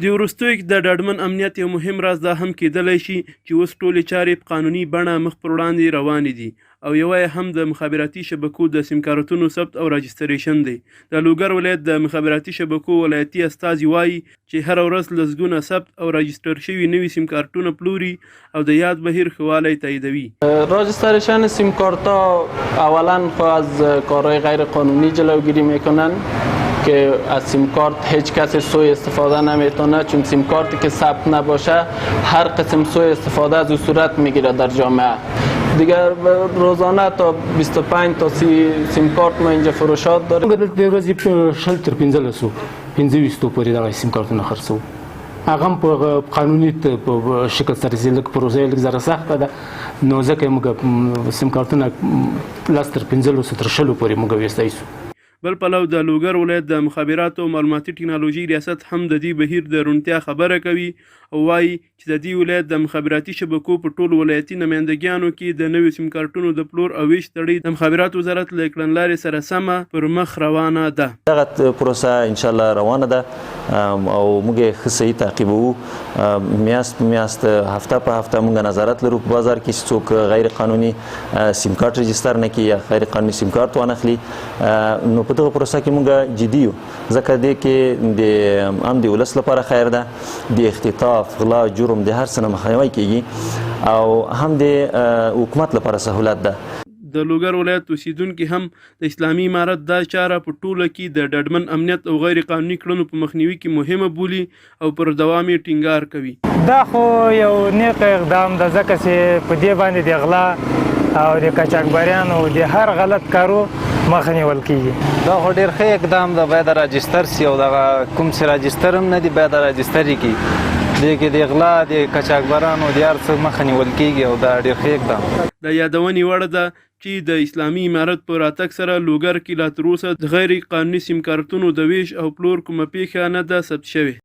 د وروستیو کې د ډاډمن امنیت یو مهم راز دا هم کېدلی شي چې اوس ټولې چارې په قانوني بڼه مخ پر وړاندې روانې دي او یوه یې هم د مخابراتي شبکو د سیم کارتونو ثبت او راجستریشن دی. د لوګر ولایت د مخابراتي شبکو ولایتي استازي وایي چې هره ورځ لسګونه ثبت او راجستر شوي نوي سیم کارتونه پلوري او د یاد بهیر ښه والی تاییدوي. راجستریشن سیم کارت‌ها اولا از کارهای غیر قانونی جلوگیری میکنن که از سیم کارت هیچ کسی سوء استفاده نمیتونه، چون سیم کارتی که ثبت نباشه هر قسم سوء استفاده از او صورت میگیره در جامعه. دیگر روزانه تا 25 تا 30 سیم کارت ما اینجا فروشات داریم. د ورځې شل تر 15 پورې دغه سیم کارتونه خرڅوو. هغه هم په قانوني شکل سره چې پروسه لږ زره سخته ده، نو ځکه موږ سیم کارتونه 10 تر 15 تر 20 پورې موږ ویستایو. بل پلو د لوګر ولایت د مخابراتو او معلوماتي ټکنالوژي ریاست هم د دې بهیر د روڼتیا خبره کوي او وایي چې د دې ولایت د مخابراتي شبکو په ټولو ولایتي نمایندګیانو کې د نویو سیم کارتونو د پلور او ویش تړي د مخابراتو وزارت له کړنلارې سره سمه پر مخ روانه ده. دغه پروسه ان شاء الله روانه ده او موږ یې ښه صحیح تعقیبوو. میاشت په میاشت، هفته په هفته موږ نظارت لرو په بازار کې چې څوک غیر قانوني سیم کارت رجستر نه کړي یا غیر قانوني سیم کارت وانخلي. نو په دغه پروسه کې موږ جدي یو، ځکه دې کې د عام د ولس لپاره خیر ده، د اختطاف، غلا، جرم د هر څه نه مخنیوی کیږي او هم د حکومت لپاره سهولت ده. د لوګر ولایت اوسیدونکي هم د اسلامي امارت دا چاره په ټوله کې د ډاډمن امنیت او غیر قانوني کړنو په مخنیوي کې مهمه بولي او پر دوام یې ټینګار کوي. دا خو یو نیک اقدام ده، ځکه چې په دې باندې د غلا او د قاچاقبریانو د هر غلط کارو مخه نیول کیږي. دا خو ډېر ښه اقدام ده، باید راجستر سي او دغه کوم چې راجستر هم نه دي باید راجستر یې کړي. دې کې د غلا د قاچاقبرانو د هر څه مخه نیول کیږي او دا ډېر ښه اقدام. د یادونې وړ ده چې د اسلامي امارت په راتګ سره لوګر کې لا تر اوسه د غیر قانوني سیم کارتونو د ویش او پلور کومه پیښه نه ده ثبت شوې.